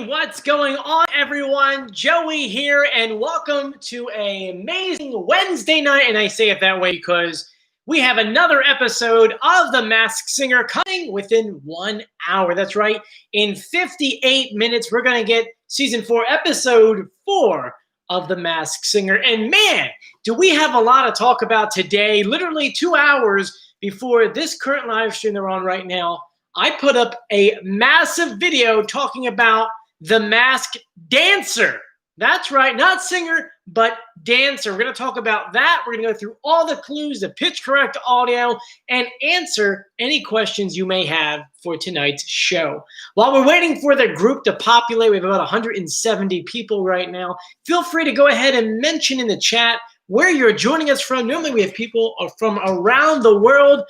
What's going on, everyone? Joey here, and welcome to an amazing Wednesday night. And I say it that way because we have another episode of The Masked Singer coming within 1 hour. That's right. In 58 minutes, we're going to get season 4, episode 4 of The Masked Singer. And man, do we have a lot to talk about today. Literally 2 hours before this current live stream they're on right now, I put up a massive video talking about the Masked Dancer. That's right, not singer, but dancer. We're going to talk about that. We're going to go through all the clues, the pitch correct audio, and answer any questions you may have for tonight's show. While we're waiting for the group to populate, we have about 170 people right now. Feel free to go ahead and mention in the chat where you're joining us from. Normally we have people from around the world.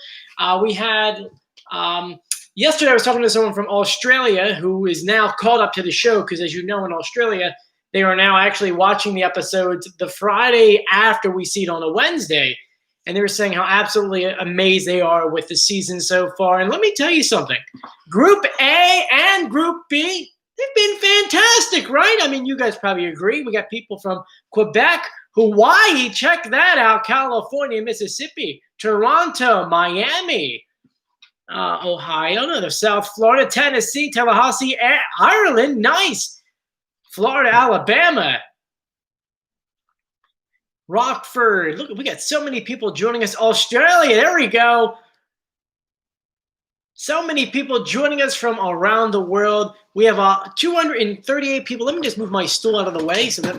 We had... Yesterday, I was talking to someone from Australia who is now caught up to the show because, as you know, in Australia, they are now actually watching the episodes the Friday after we see it on a Wednesday. And they were saying how absolutely amazed they are with the season so far. And let me tell you something. Group A and Group B, they've been fantastic, right? I mean, you guys probably agree. We got people from Quebec, Hawaii, check that out, California, Mississippi, Toronto, Miami, Ohio, no, South Florida, Tennessee, Tallahassee, Ireland, nice. Florida, Alabama, Rockford. Look, we got so many people joining us. Australia, there we go. So many people joining us from around the world. We have 238 people. Let me just move my stool out of the way so that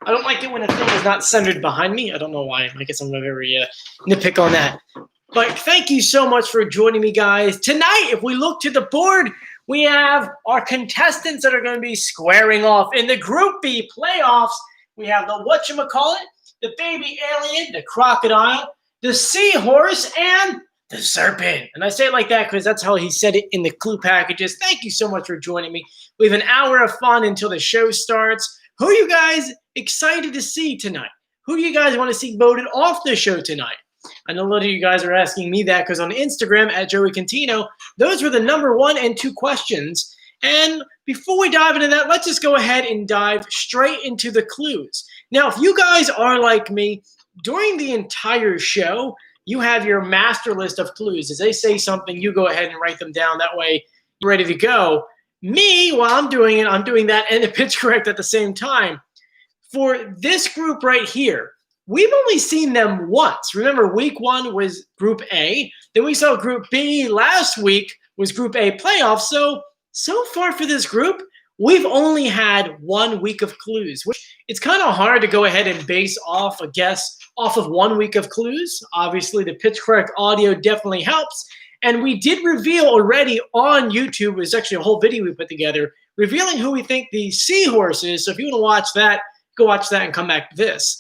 I don't like it when a thing is not centered behind me. I don't know why. I guess I'm very nitpick on that. But thank you so much for joining me, guys. Tonight, if we look to the board, we have our contestants that are going to be squaring off. In the Group B playoffs, we have the Whatchamacallit, the Baby Alien, the Crocodile, the Seahorse, and the Serpent. And I say it like that because that's how he said it in the clue packages. Thank you so much for joining me. We have an hour of fun until the show starts. Who are you guys excited to see tonight? Who do you guys want to see voted off the show tonight? I know a lot of you guys are asking me that because on Instagram at Joey Contino, those were the number 1 and 2 questions. And before we dive into that, let's just go ahead and dive straight into the clues. Now, if you guys are like me, during the entire show, you have your master list of clues. As they say something, you go ahead and write them down. That way, you're ready to go. Me, while I'm doing it, I'm doing that and the pitch correct at the same time. For this group right here, we've only seen them once. Remember, week 1 was Group A. Then we saw Group B. Last week was Group A playoffs. So far for this group, we've only had 1 week of clues, which it's kind of hard to go ahead and base off a guess off of 1 week of clues. Obviously, the pitch correct audio definitely helps. And we did reveal already on YouTube, it was actually a whole video we put together, revealing who we think the Seahorse is. So if you want to watch that, go watch that and come back to this.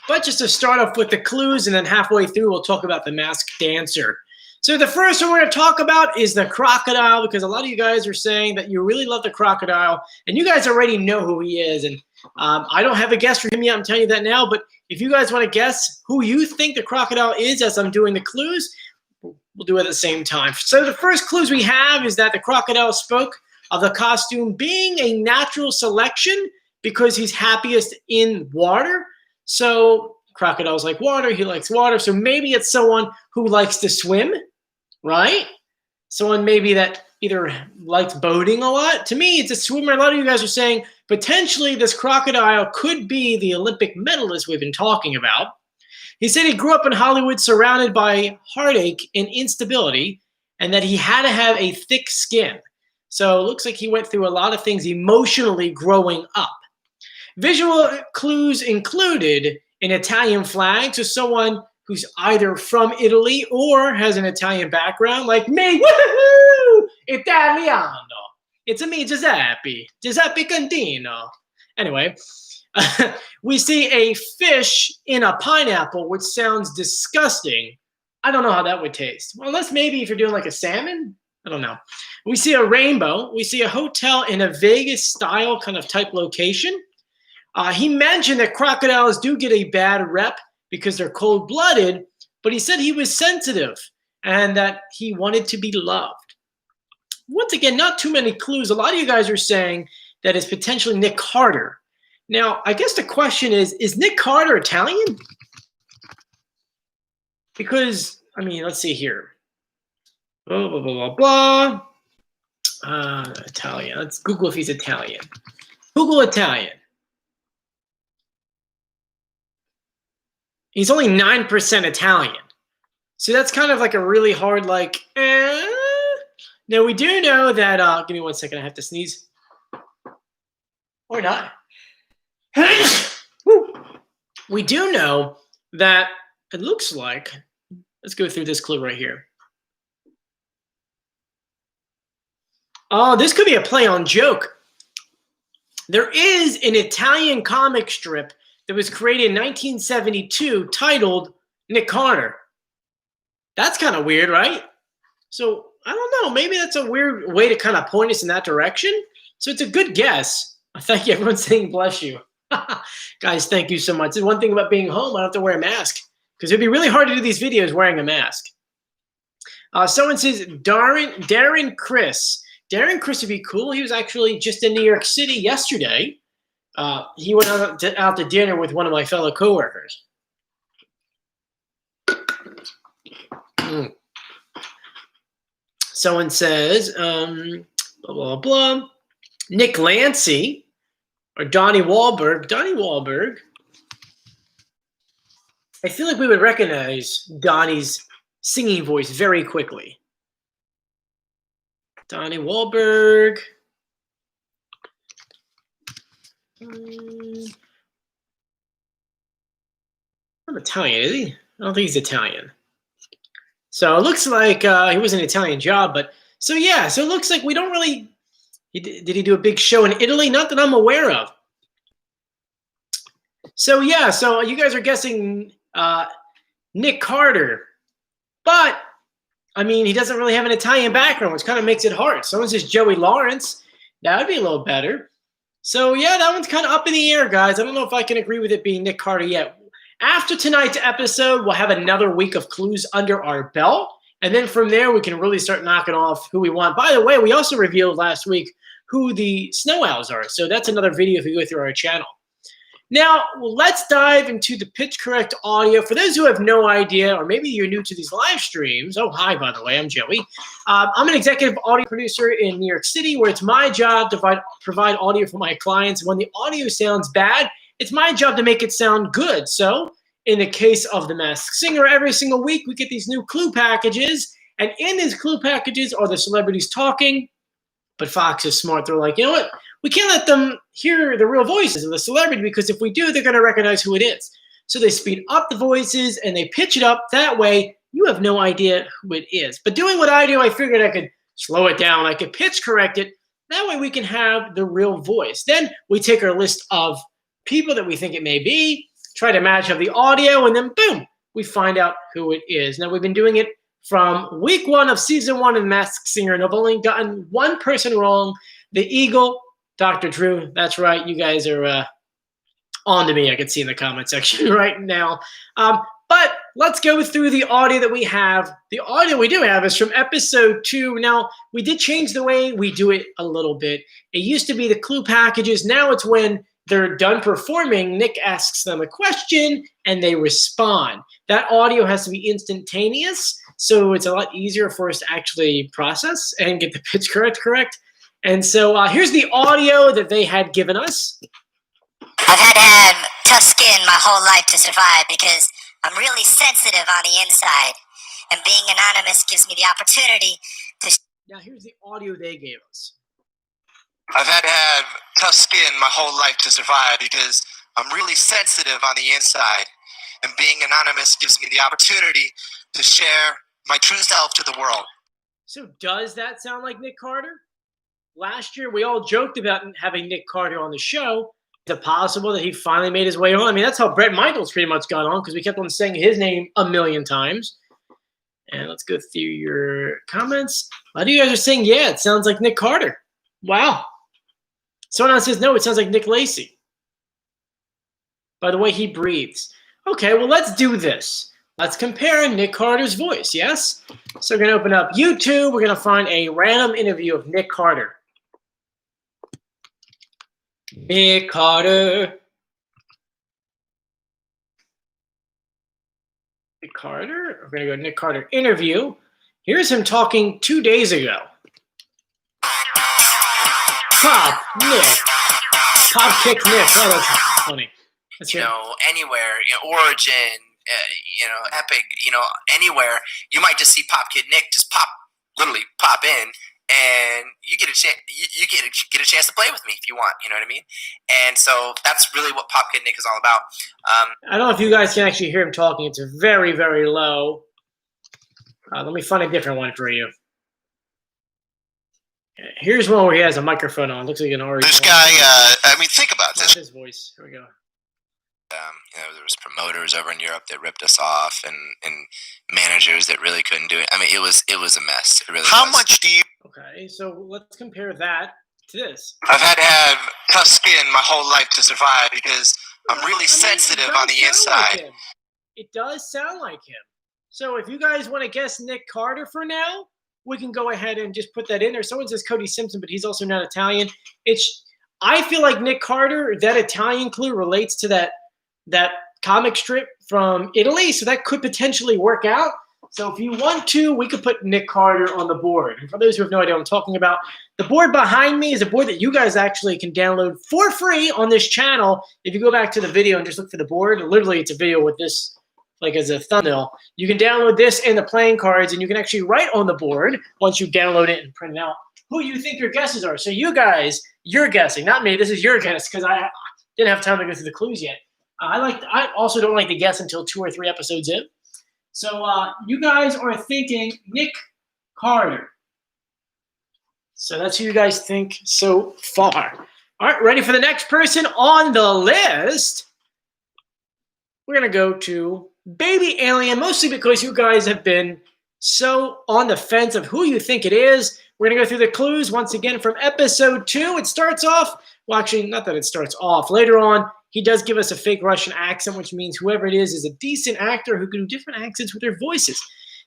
But just to start off with the clues, and then halfway through, we'll talk about the Masked Dancer. So the first one we're going to talk about is the Crocodile, because a lot of you guys are saying that you really love the Crocodile, and you guys already know who he is. And I don't have a guess for him yet. I'm telling you that now. But if you guys want to guess who you think the Crocodile is as I'm doing the clues, we'll do it at the same time. So the first clues we have is that the Crocodile spoke of the costume being a natural selection because he's happiest in water. So Crocodile's like water. He likes water. So maybe it's someone who likes to swim, right? Someone maybe that either likes boating a lot. To me, it's a swimmer. A lot of you guys are saying potentially this Crocodile could be the Olympic medalist we've been talking about. He said he grew up in Hollywood surrounded by heartache and instability, and that he had to have a thick skin. So it looks like he went through a lot of things emotionally growing up. Visual clues included an Italian flag, so someone who's either from Italy or has an Italian background, like me. Woohoo! Italiano. It's me, Giuseppe Contino. Anyway, we see a fish in a pineapple, which sounds disgusting. I don't know how that would taste. Well, unless maybe if you're doing like a salmon. I don't know. We see a rainbow. We see a hotel in a Vegas-style kind of type location. He mentioned that crocodiles do get a bad rep because they're cold-blooded, but he said he was sensitive and that he wanted to be loved. once again, not too many clues. A lot of you guys are saying that it's potentially Nick Carter. Now, I guess the question is Nick Carter Italian? Because, I mean, let's see here. Blah, blah, blah, blah, blah. Italian. Let's Google if he's Italian. Google Italian. He's only 9% Italian. So that's kind of like a really hard, like, Now, we do know that, give me 1 second, I have to sneeze. Or not. We do know that it looks like, let's go through this clue right here. Oh, this could be a play on joke. There is an Italian comic strip that was created in 1972 titled Nick Carter. That's kind of weird, right? So, I don't know. Maybe that's a weird way to kind of point us in that direction. So, it's a good guess. Thank you. Everyone's saying bless you. Guys, thank you so much. The one thing about being home, I don't have to wear a mask because it'd be really hard to do these videos wearing a mask. Someone says Darren Chris. Darren Chris would be cool. He was actually just in New York City yesterday. He went out to dinner with one of my fellow coworkers. Someone says, blah, blah, blah. Nick Lancey or Donnie Wahlberg. Donnie Wahlberg. I feel like we would recognize Donnie's singing voice very quickly. Donnie Wahlberg. I'm Italian, is he? I don't think he's Italian. So it looks like he was an Italian job, but so yeah, so it looks like we don't really. Did he do a big show in Italy? Not that I'm aware of. So yeah, so you guys are guessing Nick Carter, but I mean he doesn't really have an Italian background, which kind of makes it hard. Someone says Joey Lawrence. That would be a little better. So yeah, that one's kind of up in the air, guys. I don't know if I can agree with it being Nick Carter yet. After tonight's episode, we'll have another week of clues under our belt. And then from there, we can really start knocking off who we want. By the way, we also revealed last week who the snow owls are. So that's another video if you go through our channel. Now, let's dive into the pitch correct audio. For those who have no idea, or maybe you're new to these live streams. Oh, hi, by the way, I'm Joey. I'm an executive audio producer in New York City, where it's my job to provide audio for my clients. When the audio sounds bad, it's my job to make it sound good. So in the case of The Masked Singer, every single week we get these new clue packages. And in these clue packages are the celebrities talking. But Fox is smart. They're like, you know what? We can't let them hear the real voices of the celebrity because if we do, they're going to recognize who it is. So they speed up the voices and they pitch it up. That way, you have no idea who it is. But doing what I do, I figured I could slow it down. I could pitch correct it. That way we can have the real voice. Then we take our list of people that we think it may be, try to match up the audio, and then boom, we find out who it is. Now, we've been doing it from week 1 of season 1 of Masked Singer, and I've only gotten one person wrong, the Eagle, Dr. Drew. That's right. You guys are on to me. I can see in the comment section right now. But let's go through the audio that we have. The audio we do have is from episode 2. Now, we did change the way we do it a little bit. It used to be the clue packages. Now it's when they're done performing, Nick asks them a question and they respond. That audio has to be instantaneous, so it's a lot easier for us to actually process and get the pitch correct. And so here's the audio that they had given us. I've had to have tough skin my whole life to survive because I'm really sensitive on the inside. And being anonymous gives me the opportunity to... Now here's the audio they gave us. I've had to have tough skin my whole life to survive because I'm really sensitive on the inside. And being anonymous gives me the opportunity to share my true self to the world. So does that sound like Nick Carter? Last year, we all joked about having Nick Carter on the show. Is it possible that he finally made his way on? I mean, that's how Brett Michaels pretty much got on because we kept on saying his name a million times. And let's go through your comments. A lot of you guys are saying, yeah, it sounds like Nick Carter. Wow. Someone else says, no, it sounds like Nick Lacey. By the way he breathes. Okay, well, let's do this. Let's compare Nick Carter's voice, yes? So we're going to open up YouTube. We're going to find a random interview of Nick Carter. Nick Carter. Nick Carter. We're going to go Nick Carter interview. Here's him talking 2 days ago. Pop Nick. Pop kick Nick. Oh, that's funny. That's Anywhere, Origin, Epic, anywhere, you might just see Pop Kid Nick just literally pop in, and you get a chance. You get a chance to play with me if you want. You know what I mean? And so that's really what Pop Kid Nick is all about. I don't know if you guys can actually hear him talking. It's very, very low. Let me find a different one for you. Here's one where he has a microphone on. Looks like an orange. This guy, think about this. His voice. Here we go. There was promoters over in Europe that ripped us off, and managers that really couldn't do it. I mean, it was a mess. It really How was. much do you? Okay, so let's compare that to this. I've had to have tough skin my whole life to survive because I'm really sensitive on the inside. It does sound like him. So if you guys want to guess Nick Carter for now, we can go ahead and just put that in there. Someone says Cody Simpson, but he's also not Italian. I feel like Nick Carter, that Italian clue relates to that comic strip from Italy, so that could potentially work out. So if you want to, we could put Nick Carter on the board. And for those who have no idea what I'm talking about, the board behind me is a board that you guys actually can download for free on this channel. If you go back to the video and just look for the board, literally it's a video with this like as a thumbnail. You can download this and the playing cards, and you can actually write on the board once you download it and print it out who you think your guesses are. So you guys, you're guessing, not me. This is your guess because I didn't have time to go through the clues yet. I also don't like to guess until 2 or 3 episodes in. So you guys are thinking Nick Carter. So that's who you guys think so far. All right, ready for the next person on the list? We're going to go to Baby Alien, mostly because you guys have been so on the fence of who you think it is. We're going to go through the clues once again from episode 2. It starts off, well, actually, not that it starts off. Later on, he does give us a fake Russian accent, which means whoever it is a decent actor who can do different accents with their voices.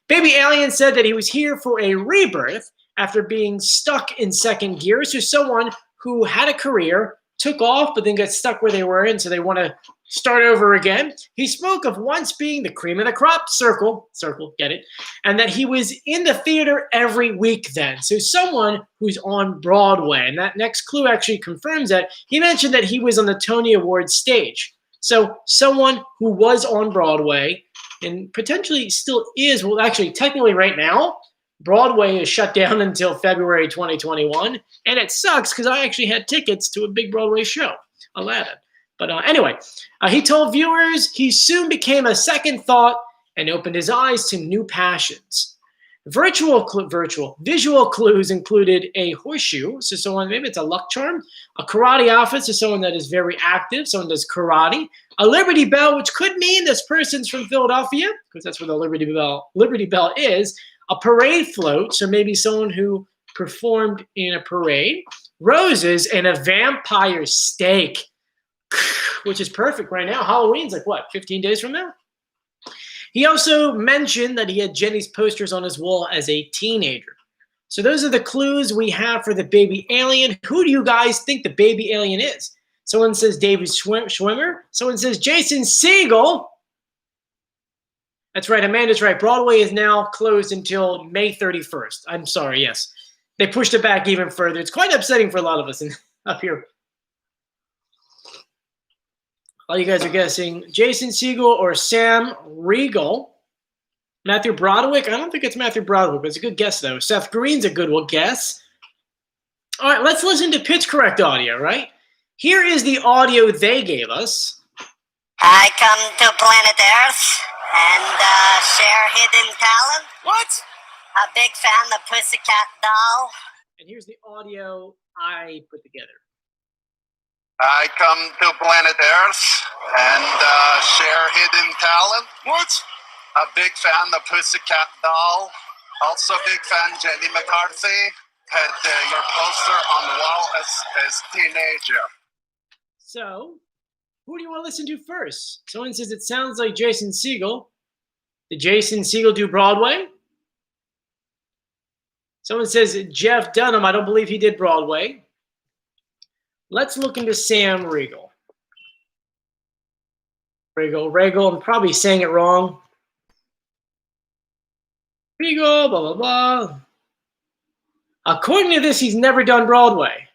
Baby Alien said that he was here for a rebirth after being stuck in second gear. So someone who had a career, took off, but then got stuck where they were in, so they want to start over again. He spoke of once being the cream of the crop, circle, get it, and that he was in the theater every week then. So someone who's on Broadway, and that next clue actually confirms that. He mentioned that he was on the Tony Awards stage. So someone who was on Broadway and potentially still is, well, actually, technically right now, Broadway is shut down until February 2021, and it sucks because I actually had tickets to a big Broadway show, Aladdin. But anyway, he told viewers he soon became a second thought and opened his eyes to new passions. Visual clues included a horseshoe, so someone, maybe it's a luck charm, a karate outfit, so someone that is very active, someone does karate, a Liberty Bell, which could mean this person's from Philadelphia, because that's where the Liberty Bell is, a parade float, so maybe someone who performed in a parade, roses, and a vampire steak, which is perfect right now. Halloween's like, what, 15 days from now? He also mentioned that he had Jenny's posters on his wall as a teenager. So those are the clues we have for the baby alien. Who do you guys think the baby alien is? Someone says David Schwimmer. Someone says Jason Segel. That's right. Amanda's right. Broadway is now closed until May 31st. I'm sorry. Yes. They pushed it back even further. It's quite upsetting for a lot of us up here. All you guys are guessing Jason Segel or Sam Riegel. Matthew Broderick. I don't think it's Matthew Broderick, but it's a good guess, though. Seth Green's a good guess. All right, let's listen to pitch correct audio, right? Here is the audio they gave us. I come to planet Earth and share hidden talent. What? A big fan of Pussycat Doll. And here's the audio I put together. I come to planet Earth and share hidden talent. What? A big fan of Pussycat Doll. Also big fan Jenny McCarthy. Had your poster on the wall as teenager. So, who do you want to listen to first? Someone says it sounds like Jason Segel. Did Jason Segel do Broadway? Someone says Jeff Dunham. I don't believe he did Broadway. Let's look into Sam Riegel. Regal. I'm probably saying it wrong. Regal, blah, blah, blah. According to this, he's never done Broadway.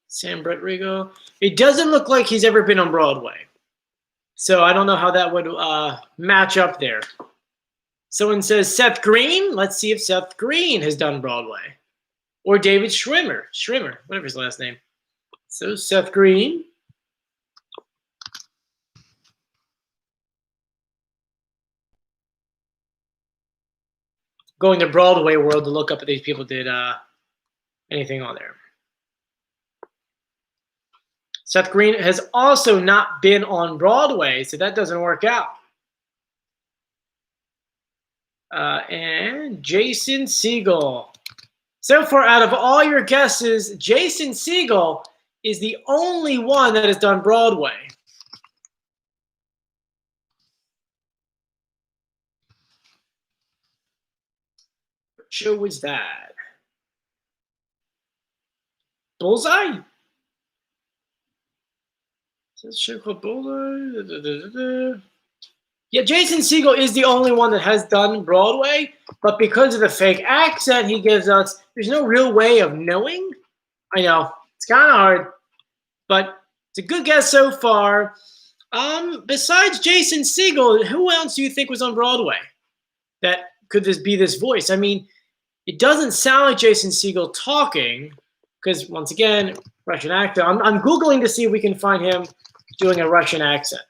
Sam Brett Regal. It doesn't look like he's ever been on Broadway. So I don't know how that would match up there. Someone says Seth Green. Let's see if Seth Green has done Broadway. Or David Schwimmer, whatever his last name. So Seth Green. Going to Broadway World to look up if these people did anything on there. Seth Green has also not been on Broadway, so that doesn't work out. And Jason Segel. So far, out of all your guesses, Jason Segel is the only one that has done Broadway. What show was that? Bullseye? Is this show called Bullseye? Yeah, Jason Segel is the only one that has done Broadway, but because of the fake accent he gives us, there's no real way of knowing. I know, it's kind of hard, but it's a good guess so far. Besides Jason Segel, who else do you think was on Broadway that could be this voice? I mean, it doesn't sound like Jason Segel talking, because once again, Russian actor. I'm Googling to see if we can find him doing a Russian accent.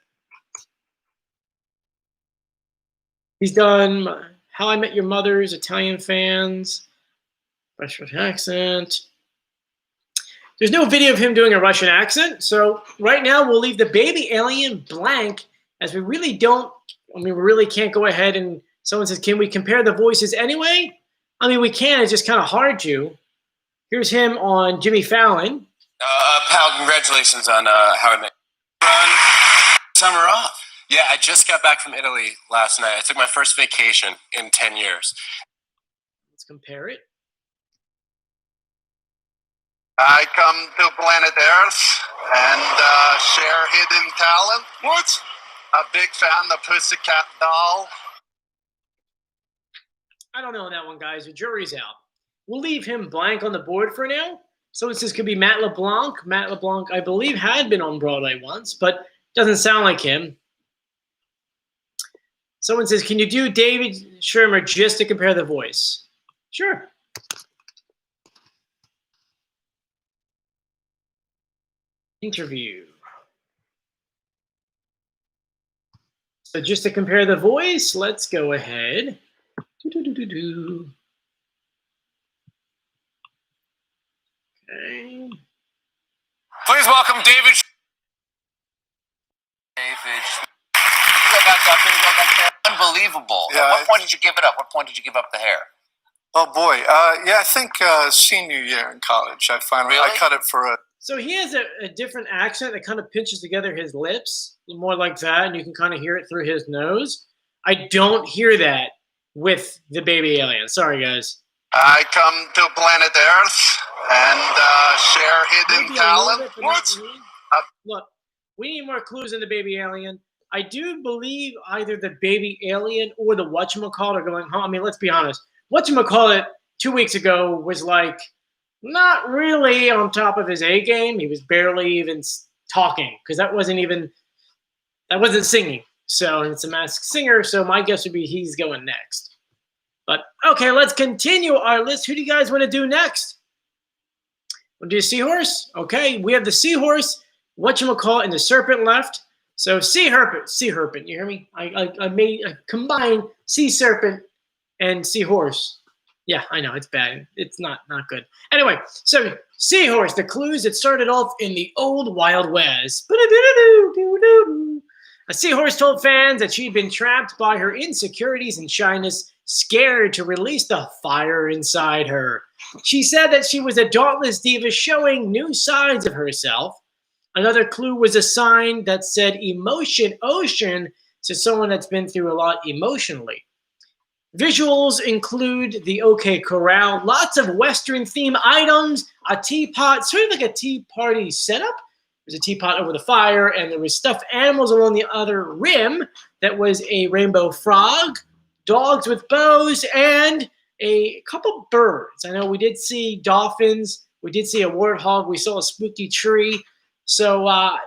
He's done How I Met Your Mother's, Italian Fans, Russian accent. There's no video of him doing a Russian accent, so right now we'll leave the baby alien blank, as we really can't go ahead and someone says, can we compare the voices anyway? I mean, we can, it's just kind of hard to. Here's him on Jimmy Fallon. Pal, congratulations on How I Met Run. Summer off. Yeah, I just got back from Italy last night. I took my first vacation in 10 years. Let's compare it. I come to planet Earth and share hidden talent. What? A big fan of Pussycat Doll. I don't know on that one, guys. The jury's out. We'll leave him blank on the board for now. So it says could be Matt LeBlanc. Matt LeBlanc, I believe, had been on Broadway once, but doesn't sound like him. Someone says, can you do David Schwimmer just to compare the voice? Sure. Interview. So just to compare the voice, let's go ahead. Okay. Please welcome David. Unbelievable. Yeah, At what point did you give it up? What point did you give up the hair? Oh boy, yeah, I think senior year in college. I cut it for a. So he has a different accent that kind of pinches together his lips, more like that, and you can kind of hear it through his nose. I don't hear that with the baby alien. Sorry, guys. I come to planet Earth and share hidden Maybe talent. bit, What? Look, we need more clues in the baby alien. I do believe either the baby alien or the Whatchamacallit are going home. I mean, let's be honest. Whatchamacallit 2 weeks ago was like not really on top of his A game. He was barely even talking because that wasn't singing. So it's a masked singer. So my guess would be he's going next. But okay, let's continue our list. Who do you guys want to do next? We'll do Seahorse. Okay, we have the Seahorse, Whatchamacallit, and the Serpent left. So Serpent, you hear me? I combined Sea Serpent and Seahorse. Yeah, I know, it's bad. It's not good. Anyway, so Seahorse, the clues that started off in the old Wild West. A Seahorse told fans that she'd been trapped by her insecurities and shyness, scared to release the fire inside her. She said that she was a dauntless diva showing new sides of herself. Another clue was a sign that said emotion ocean, to someone that's been through a lot emotionally. Visuals include the OK Corral, lots of Western theme items, a teapot, sort of like a tea party setup. There's a teapot over the fire, and there was stuffed animals along the other rim that was a rainbow frog, dogs with bows, and a couple birds. I know we did see dolphins. We did see a warthog. We saw a spooky tree. So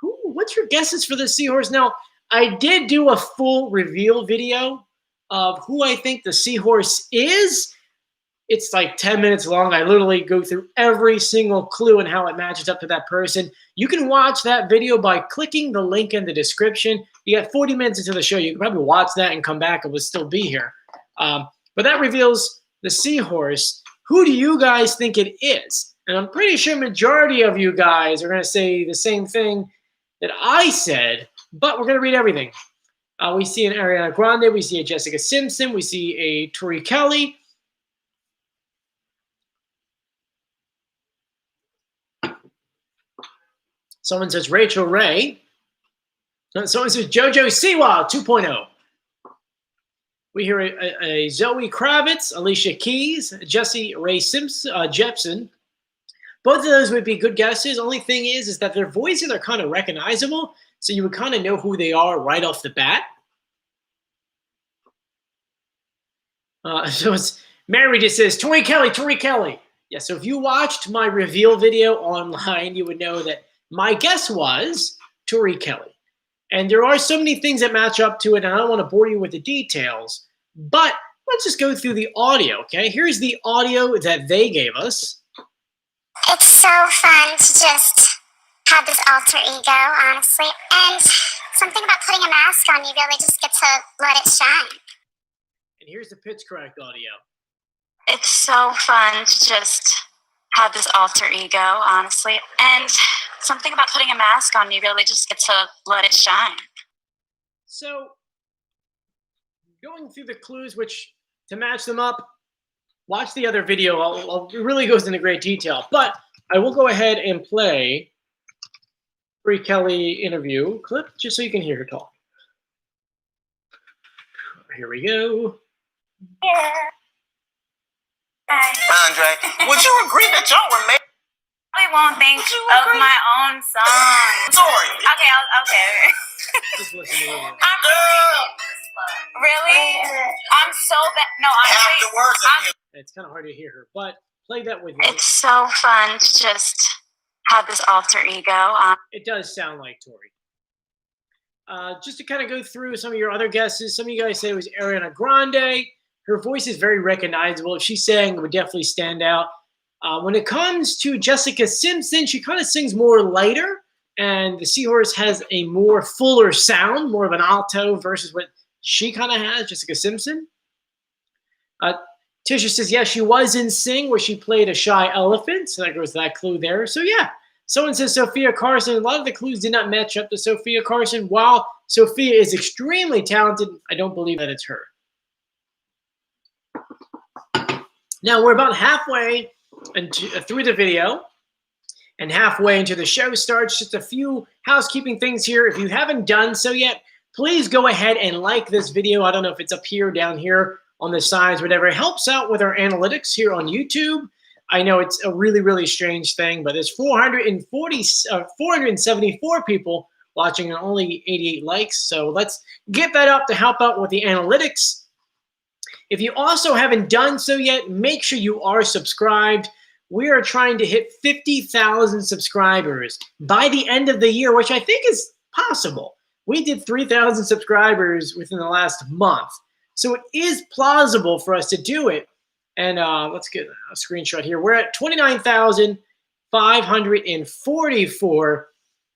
what's your guesses for the Seahorse? Now, I did do a full reveal video of who I think the Seahorse is. It's like 10 minutes long. I literally go through every single clue and how it matches up to that person. You can watch that video by clicking the link in the description. You got 40 minutes into the show. You can probably watch that and come back and we'll still be here. But that reveals the Seahorse. Who do you guys think it is? And I'm pretty sure majority of you guys are going to say the same thing that I said, but we're going to read everything. We see an Ariana Grande. We see a Jessica Simpson. We see a Tori Kelly. Someone says Rachel Ray. Someone says JoJo Siwa 2.0. We hear a Zoe Kravitz, Alicia Keys, Jessie Ray Jepsen. Both of those would be good guesses. Only thing is that their voices are kind of recognizable, so you would kind of know who they are right off the bat. So it's Mary just says Tori Kelly. Yeah, so if you watched my reveal video online, you would know that my guess was Tori Kelly. And there are so many things that match up to it, and I don't want to bore you with the details, but let's just go through the audio, okay? Here's the audio that they gave us. It's so fun to just have this alter ego, honestly. And something about putting a mask on, you really just get to let it shine. And here's the pitch correct audio. It's so fun to just have this alter ego, honestly. And something about putting a mask on, you really just get to let it shine. So, going through the clues, which to match them up, watch the other video. It really goes into great detail. But I will go ahead and play Tori Kelly interview clip just so you can hear her talk. Here we go. Yeah. Andre, would you agree that y'all were made? I won't think of my own song. Sorry. Okay. Just listen to it. Really? I'm so bad. No, Half the words of you. It's kind of hard to hear her, but play that with me. It's so fun to just have this alter ego. It does sound like Tori. Just to kind of go through some of your other guesses, some of you guys say it was Ariana Grande. Her voice is very recognizable. If she sang, it would definitely stand out. When it comes to Jessica Simpson, she kind of sings more lighter, and the Seahorse has a more fuller sound, more of an alto versus what she kind of has, Jessica Simpson. Tisha says, yeah, she was in Sing, where she played a shy elephant, so that goes that clue there. So yeah, someone says Sophia Carson. A lot of the clues did not match up to Sophia Carson. While Sophia is extremely talented, I don't believe that it's her. Now, we're about halfway through the video and halfway into the show starts. Just a few housekeeping things here. If you haven't done so yet, please go ahead and like this video. I don't know if it's up here or down here on the sides, whatever. It helps out with our analytics here on YouTube. I know it's a really, really strange thing, but there's 474 people watching and only 88 likes. So let's get that up to help out with the analytics. If you also haven't done so yet, make sure you are subscribed. We are trying to hit 50,000 subscribers by the end of the year, which I think is possible. We did 3,000 subscribers within the last month. So it is plausible for us to do it. And let's get a screenshot here. We're at 29,544.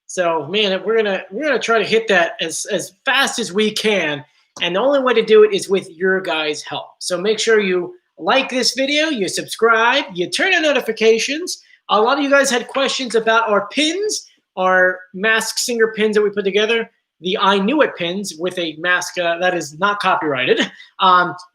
So man, we're gonna try to hit that as fast as we can. And the only way to do it is with your guys' help. So make sure you like this video, you subscribe, you turn on notifications. A lot of you guys had questions about our pins, our Masked Singer pins that we put together. the I Knew It pins with a mask that is not copyrighted.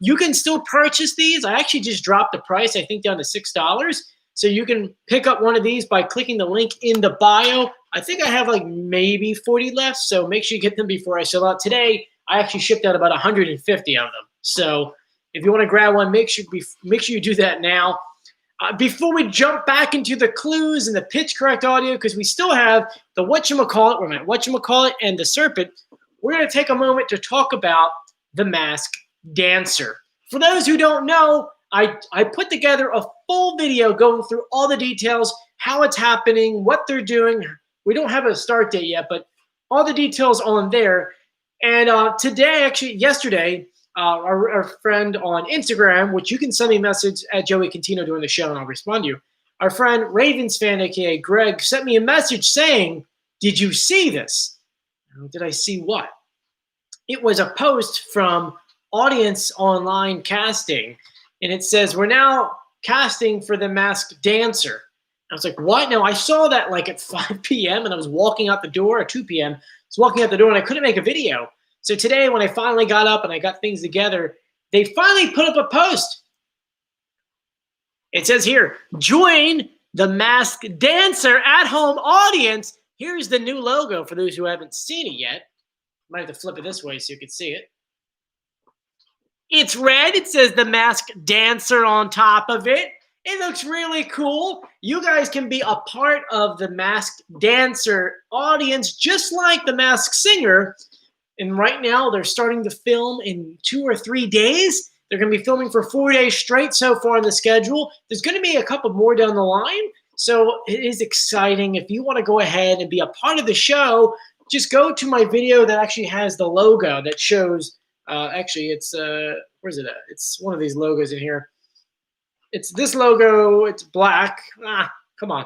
You can still purchase these. I actually just dropped the price, I think, down to $6. So you can pick up one of these by clicking the link in the bio. I think I have like maybe 40 left, so make sure you get them before I sell out. Today, I actually shipped out about 150 of them. So if you want to grab one, make sure you do that now. Before we jump back into the clues and the pitch correct audio, because we still have the Whatchamacallit and the Serpent, we're going to take a moment to talk about the Masked Dancer. For those who don't know, I put together a full video going through all the details, how it's happening, what they're doing. We don't have a start date yet, but all the details on there. And yesterday, our friend on Instagram, which you can send me a message at Joey Contino during the show and I'll respond to you. Our friend Ravens fan, aka Greg, sent me a message saying, "Did you see this?" Did I see what? It was a post from Audience Online Casting, and it says, "We're now casting for the Masked Dancer." I was like, what? No, I saw that like at 5 p.m. and I was walking out the door at 2 p.m. I was walking out the door and I couldn't make a video. So today when I finally got up and I got things together, they finally put up a post. It says here, "Join the Masked Dancer at home audience." Here's the new logo for those who haven't seen it yet. Might have to flip it this way so you can see it. It's red. It says the Masked Dancer on top of it. It looks really cool. You guys can be a part of the Masked Dancer audience, just like the Masked Singer. And right now, they're starting to film in 2 or 3 days. They're going to be filming for 4 days straight so far in the schedule. There's going to be a couple more down the line. So it is exciting. If you want to go ahead and be a part of the show, just go to my video that actually has the logo that shows, it's, where's it at? It's one of these logos in here. It's this logo. It's black. Come on.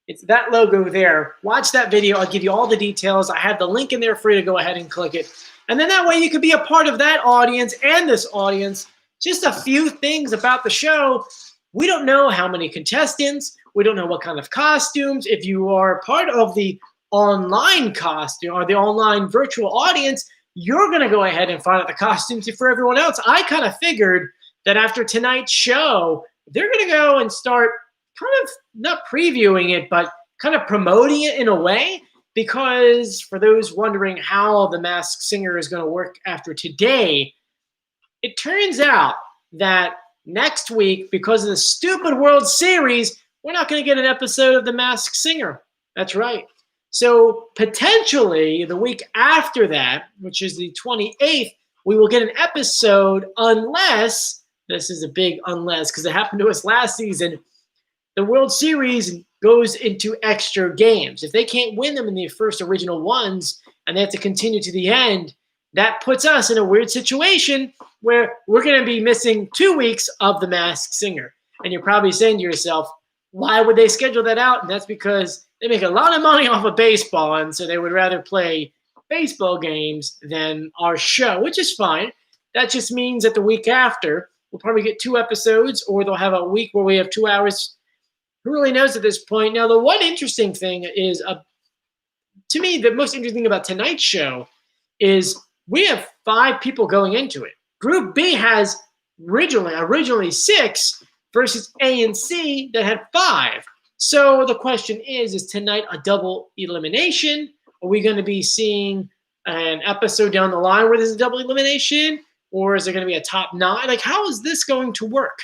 It's that logo there. Watch that video. I'll give you all the details. I have the link in there for you to go ahead and click it. And then that way you can be a part of that audience and this audience. Just a few things about the show. We don't know how many contestants. We don't know what kind of costumes. If you are part of the online costume or the online virtual audience, you're going to go ahead and find out the costumes for everyone else. I kind of figured that after tonight's show, they're going to go and start kind of not previewing it, but kind of promoting it in a way, because for those wondering how the Masked Singer is going to work after today, it turns out that next week, because of the stupid World Series, we're not going to get an episode of the Masked Singer. That's right. So potentially the week after that, which is the 28th, we will get an episode unless, this is a big unless because it happened to us last season, the World Series goes into extra games. If they can't win them in the first original ones and they have to continue to the end, that puts us in a weird situation where we're going to be missing 2 weeks of the Masked Singer. And you're probably saying to yourself, why would they schedule that out? And that's because they make a lot of money off of baseball, and so they would rather play baseball games than our show, which is fine. That just means that the week after, we'll probably get 2 episodes, or they'll have a week where we have 2 hours. Who really knows at this point? Now, the one interesting thing is, to me, the most interesting thing about tonight's show is we have 5 people going into it. Group B has originally 6 versus A and C that had 5. So the question is tonight a double elimination? Are we going to be seeing an episode down the line where there's a double elimination? Or is there going to be a top 9? Like, how is this going to work?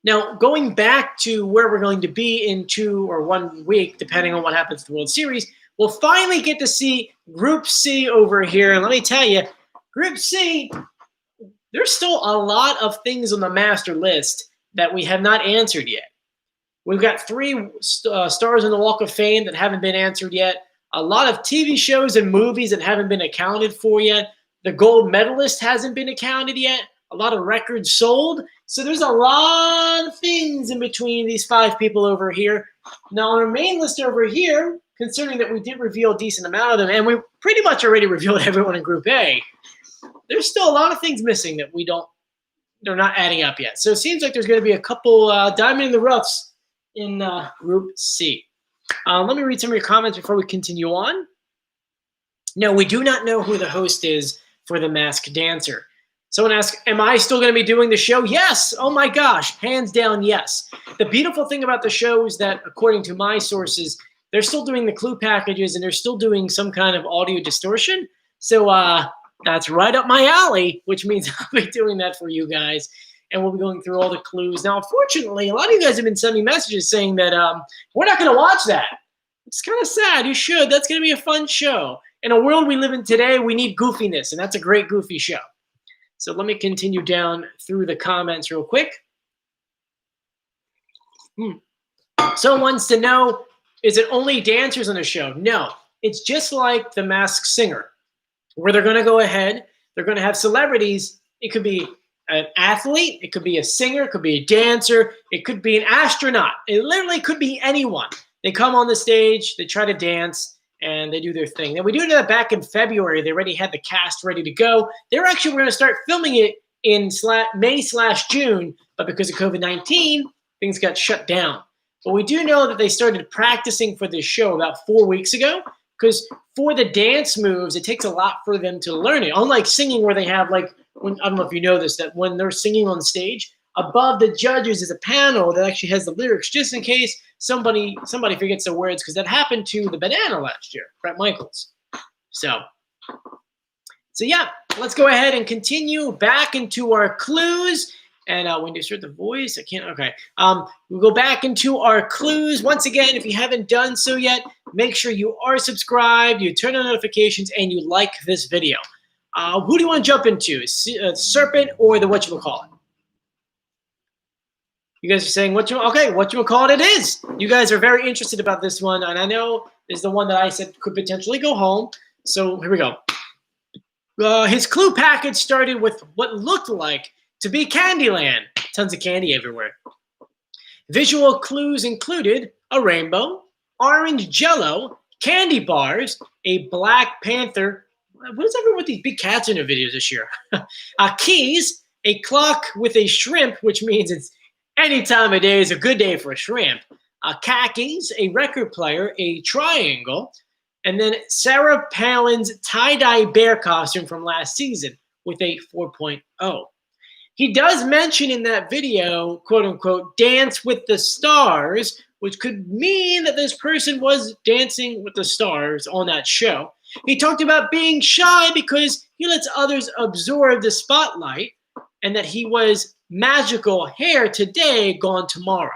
Now, going back to where we're going to be in 2 or 1 week, depending on what happens to the World Series, we'll finally get to see Group C over here. And let me tell you, Group C, there's still a lot of things on the master list that we have not answered yet. We've got 3 stars on the Walk of Fame that haven't been answered yet. A lot of TV shows and movies that haven't been accounted for yet. The gold medalist hasn't been accounted yet. A lot of records sold. So there's a lot of things in between these 5 people over here. Now, on our main list over here, considering that we did reveal a decent amount of them, and we pretty much already revealed everyone in Group A, there's still a lot of things missing that they're not adding up yet. So it seems like there's going to be a couple diamond in the roughs in Group C. Let me read some of your comments before we continue on. No, we do not know who the host is for The Masked Dancer. Someone asked, am I still going to be doing the show? Yes. Oh my gosh. Hands down, yes. The beautiful thing about the show is that, according to my sources, they're still doing the clue packages and they're still doing some kind of audio distortion. So that's right up my alley, which means I'll be doing that for you guys. And we'll be going through all the clues. Now, unfortunately, a lot of you guys have been sending messages saying that we're not going to watch that. It's kind of sad. You should. That's going to be a fun show. In a world we live in today, we need goofiness, and that's a great goofy show. So let me continue down through the comments real quick. Someone wants to know, is it only dancers on the show? No. It's just like The Masked Singer, where they're going to go ahead. They're going to have celebrities. It could be an athlete. It could be a singer. It could be a dancer. It could be an astronaut. It literally could be anyone. They come on the stage. They try to dance. And they do their thing. Now, we do that back in February. They already had the cast ready to go. They were actually going to start filming it in May/June, but because of COVID-19, things got shut down. But we do know that they started practicing for this show about 4 weeks ago, because for the dance moves, it takes a lot for them to learn it. Unlike singing, where they have, like, when, I don't know if you know this, that when they're singing on stage, above the judges is a panel that actually has the lyrics, just in case somebody forgets the words, because that happened to the Banana last year, Bret Michaels. So yeah, let's go ahead and continue back into our clues. And when you start the voice, I can't. Okay, we'll go back into our clues once again. If you haven't done so yet, make sure you are subscribed, you turn on notifications, and you like this video. Who do you want to jump into? Serpent or the Whatchamacallit? You guys are saying Whatchamacallit it is. You guys are very interested about this one, and I know is the one that I said could potentially go home. So here we go. His clue package started with what looked like to be Candyland. Tons of candy everywhere. Visual clues included a rainbow, orange jello, candy bars, a Black Panther. What is everyone with these big cats in their videos this year? Keys, a clock with a shrimp, which means it's any time of day is a good day for a shrimp. Khakis, a record player, a triangle, and then Sarah Palin's tie-dye bear costume from last season with a 4.0. He does mention in that video, quote-unquote, dance with the stars, which could mean that this person was dancing with the stars on that show. He talked about being shy because he lets others absorb the spotlight, and that he was magical hair today, gone tomorrow.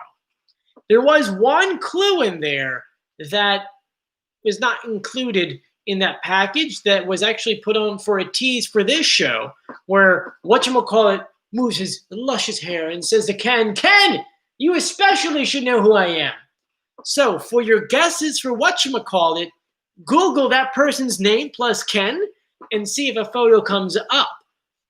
There was one clue in there that was not included in that package that was actually put on for a tease for this show, where Whatchamacallit moves his luscious hair and says to Ken, you especially should know who I am. So for your guesses for Whatchamacallit, Google that person's name plus Ken and see if a photo comes up.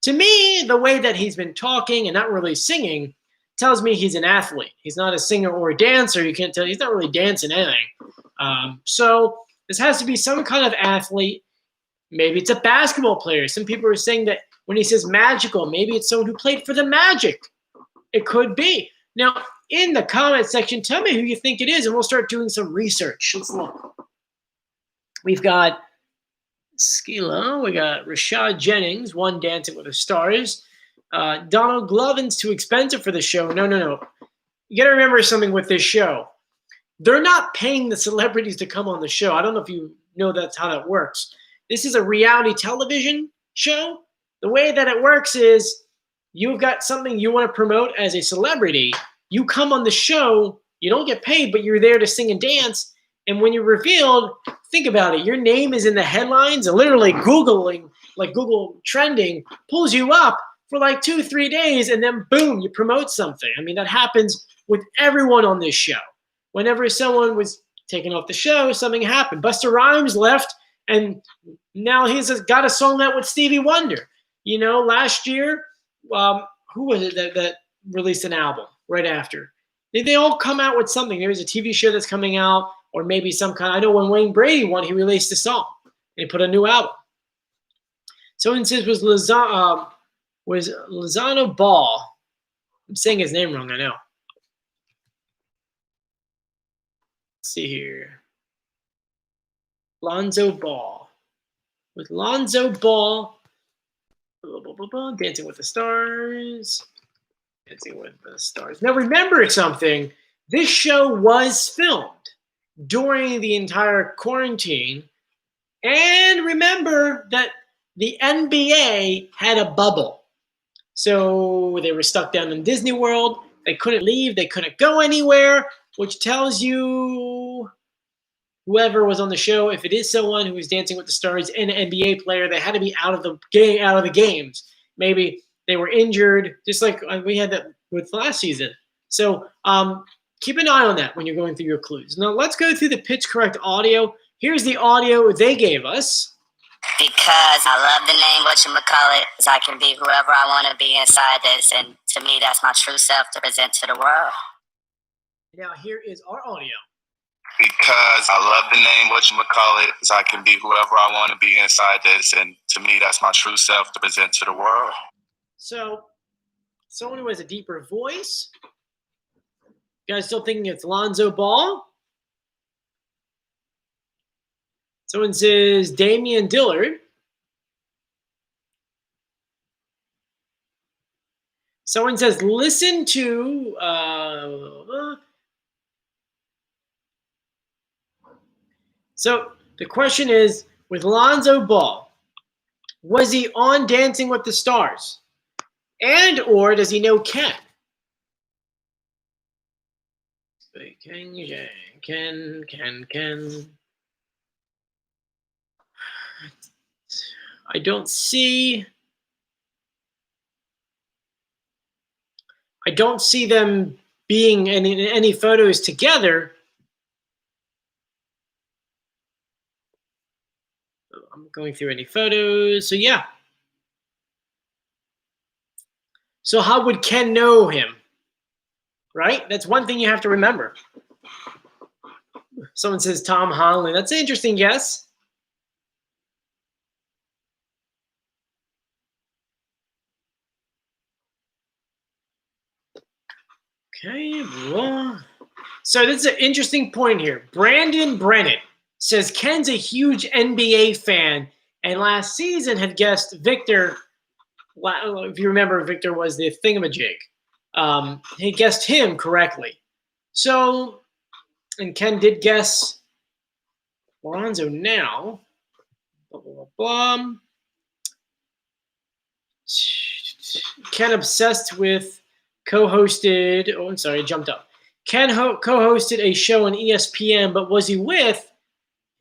To me, the way that he's been talking and not really singing tells me he's an athlete. He's not a singer or a dancer. You can't tell. He's not really dancing anything. So this has to be some kind of athlete. Maybe it's a basketball player. Some people are saying that when he says magical, maybe it's someone who played for the Magic. It could be. Now, in the comment section, tell me who you think it is, and we'll start doing some research. Let's look. We've got Skila, we got Rashad Jennings, one Dancing with the Stars. Donald Glovin's too expensive for the show. No. You got to remember something with this show. They're not paying the celebrities to come on the show. I don't know if you know that's how that works. This is a reality television show. The way that it works is you've got something you want to promote as a celebrity. You come on the show. You don't get paid, but you're there to sing and dance. And when you're revealed, think about it. Your name is in the headlines, and literally Googling, like Google trending, pulls you up for like 2-3 days, and then boom, you promote something. I mean, that happens with everyone on this show. Whenever someone was taken off the show, something happened. Busta Rhymes left, and now he's got a song out with Stevie Wonder. You know, last year, who was it that released an album right after? They all come out with something. There's a TV show that's coming out. Or maybe some kind. I know when Wayne Brady won, he released a song and he put a new album. So instance was Lozano Ball. I'm saying his name wrong, I know. Let's see here. Lonzo Ball. with Lonzo Ball. Dancing with the Stars. Dancing with the Stars. Now remember something. This show was filmed during the entire quarantine. And remember that the NBA had a bubble. So they were stuck down in Disney World. They couldn't leave. They couldn't go anywhere, which tells you whoever was on the show, if it is someone who is Dancing with the Stars and an NBA player, they had to be out of the games. Maybe they were injured, just like we had that with last season. So keep an eye on that when you're going through your clues. Now let's go through the pitch correct audio. Here's the audio they gave us. Because I love the name Whatchamacallit, because I can be whoever I want to be inside this, and to me, that's my true self to present to the world. Now here is our audio. Because I love the name Whatchamacallit, because I can be whoever I want to be inside this, and to me, that's my true self to present to the world. So, someone who has a deeper voice. You guys still thinking it's Lonzo Ball? Someone says Damian Dillard. Someone says listen to So the question is, with Lonzo Ball, was he on Dancing with the Stars? And or does he know Ken? Ken. I don't see them being in any photos together. I'm going through any photos. So yeah. So how would Ken know him? Right? That's one thing you have to remember. Someone says Tom Holland. That's an interesting guess. Okay. So this is an interesting point here. Brandon Brennan says Ken's a huge NBA fan, and last season had guessed Victor. If you remember, Victor was the thingamajig. He guessed him correctly. So, and Ken did guess Lonzo now. Blah, blah, blah, blah. Ken obsessed with co-hosted. Oh, I'm sorry, I jumped up. Ken co-hosted a show on ESPN, but was he with?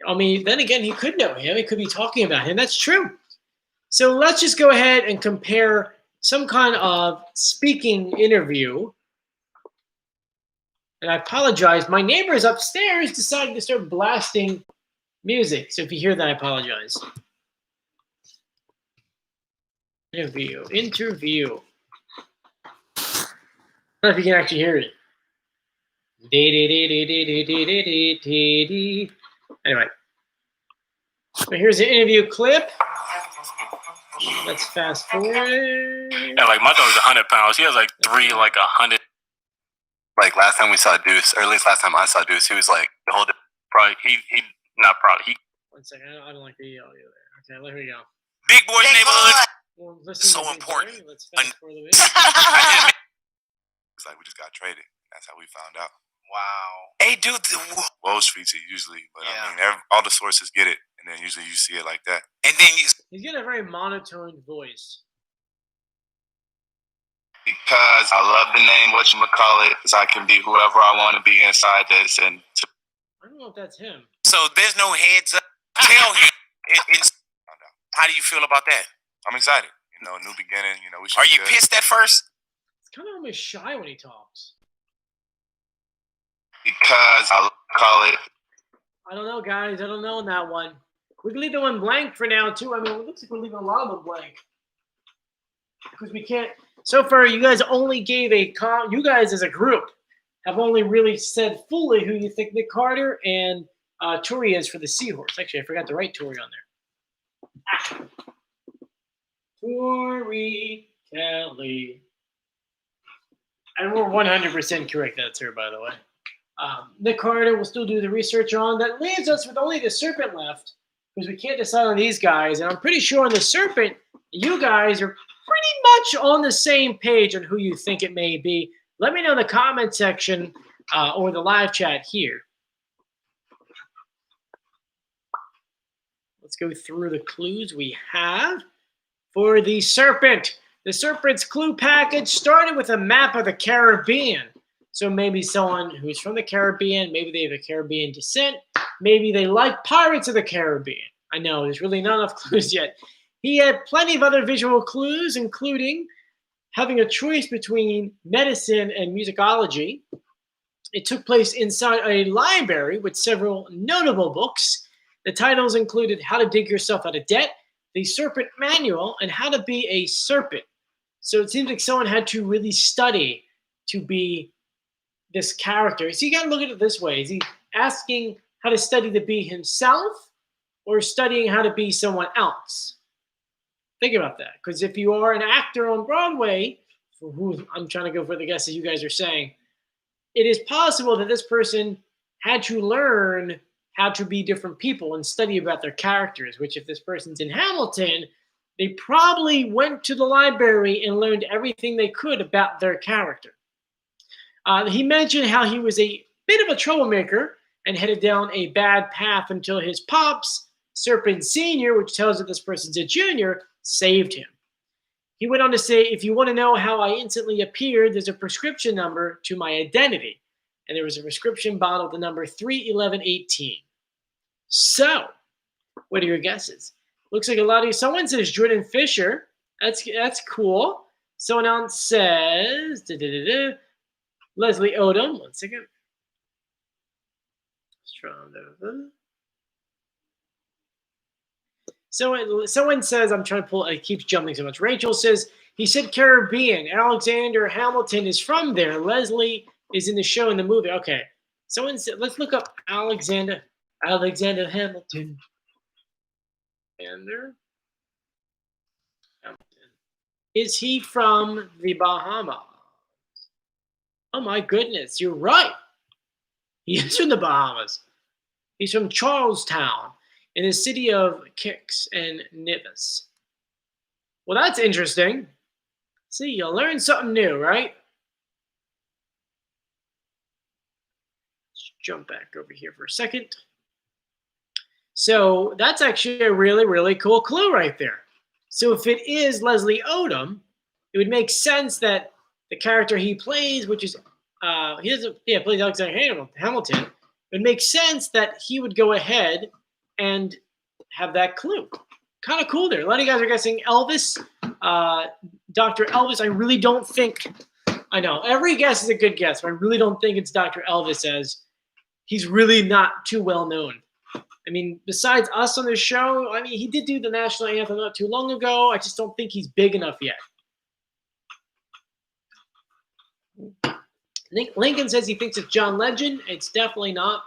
I mean, then again, he could know him. He could be talking about him. That's true. So let's just go ahead and compare some kind of speaking interview. And I apologize. My neighbors upstairs decided to start blasting music. So if you hear that, I apologize. Interview. I don't know if you can actually hear it. Anyway. So here's an interview clip. Let's fast forward. Yeah, like my dog's 100 pounds. He has like 100. Like last time we saw Deuce, or at least last time I saw Deuce, he was like the whole. Probably he not probably. 1 second, I don't like the audio there. Okay, there we go. Big boy neighborhood. Well, So important. Let's fast forward a bit. It's like we just got traded. That's how we found out. Wow. Hey, dude. Wall Street's it usually, but Yeah. I mean, all the sources get it, and then usually you see it like that. And then He's got a very monotone voice. Because I love the name Whatchamacallit, because I can be whoever I want to be inside this, and I don't know if that's him. so there's no heads up. Tell him. How do you feel about that? I'm excited. You know, new beginning. You know, we should. Are you pissed at first? He's kind of almost shy when he talks. Because I call it. I don't know, guys. I don't know on that one. We can leave the one blank for now, too. I mean, it looks like we're leaving a lot of them blank. Because we can't. So far, you guys only gave you guys as a group have only really said fully who you think Nick Carter and Tori is for the Seahorse. Actually, I forgot to write Tori on there. Tori Kelly. And we're 100% correct. That's her, by the way. Nick Carter will still do the research on. That leaves us with only the Serpent left. because we can't decide on these guys. And I'm pretty sure on the Serpent, you guys are pretty much on the same page on who you think it may be. Let me know in the comment section or the live chat here. Let's go through the clues we have for the Serpent. The Serpent's clue package started with a map of the Caribbean. So maybe someone who's from the Caribbean, maybe they have a Caribbean descent, maybe they like Pirates of the Caribbean. I know, there's really not enough clues yet. He had plenty of other visual clues, including having a choice between medicine and musicology. It took place inside a library with several notable books. The titles included How to Dig Yourself Out of Debt, The Serpent Manual, and How to Be a Serpent. So it seems like someone had to really study to be this character. So you got to look at it this way. Is he asking how to study to be himself or studying how to be someone else? Think about that. Because if you are an actor on Broadway, who I'm trying to go for the guesses you guys are saying, it is possible that this person had to learn how to be different people and study about their characters, which if this person's in Hamilton, they probably went to the library and learned everything they could about their character. He mentioned how he was a bit of a troublemaker and headed down a bad path until his pops, Serpent Sr., which tells that this person's a junior, saved him. He went on to say, if you want to know how I instantly appeared, there's a prescription number to my identity. And there was a prescription bottle, the number 31118. So, what are your guesses? Looks like a lot of you. Someone says Jordan Fisher. That's cool. Someone else says Leslie Odom. 1 second. Someone says, I'm trying to pull, it keeps jumping so much. Rachel says, he said Caribbean. Alexander Hamilton is from there. Leslie is in the show in the movie. Okay. Someone said, let's look up Alexander Hamilton. Is he from the Bahamas? Oh my goodness, you're right. He is from the Bahamas. He's from Charlestown in the city of Kicks and Nevis. Well, that's interesting. See, you learn something new, right? Let's jump back over here for a second. So that's actually a really, really cool clue right there. So if it is Leslie Odom, it would make sense that the character he plays, which is plays Alexander Hamilton, it would make sense that he would go ahead and have that clue. Kind of cool there. A lot of you guys are guessing Elvis, Dr. Elvis. I really don't think, I know, every guess is a good guess, but I really don't think it's Dr. Elvis, as he's really not too well known. I mean, besides us on this show, I mean, he did do the national anthem not too long ago. I just don't think he's big enough yet. Lincoln says he thinks it's John Legend. It's definitely not.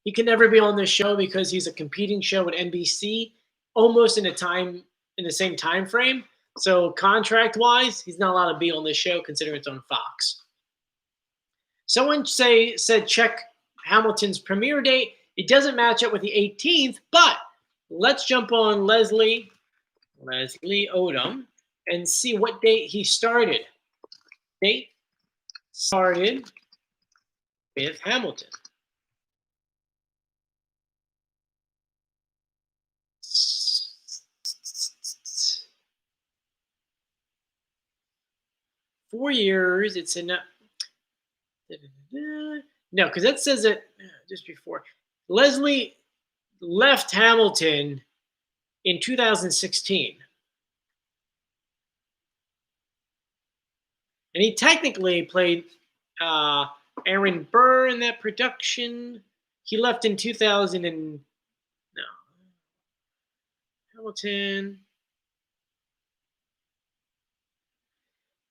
He can never be on this show because he's a competing show with NBC, almost in the same time frame. So contract-wise, he's not allowed to be on this show considering it's on Fox. Someone said check Hamilton's premiere date. It doesn't match up with the 18th, but let's jump on Leslie Odom and see what date he started. Date started with Hamilton. Four years. It's in no, because that says it just before. Leslie left Hamilton in 2016. And he technically played Aaron Burr in that production. He left in 2000 and no. Hamilton.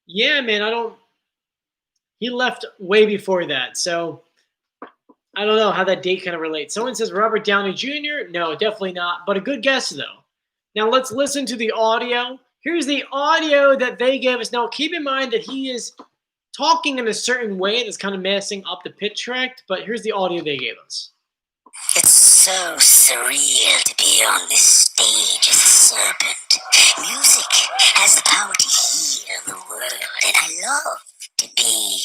Yeah, man, he left way before that. So I don't know how that date kind of relates. Someone says Robert Downey Jr. No, definitely not. But a good guess, though. Now let's listen to the audio. Here's the audio that they gave us. Now keep in mind that he is talking in a certain way that's kind of messing up the pitch track. But here's the audio they gave us. It's so surreal to be on this stage as a serpent. Music has the power to heal the world, and I love to be.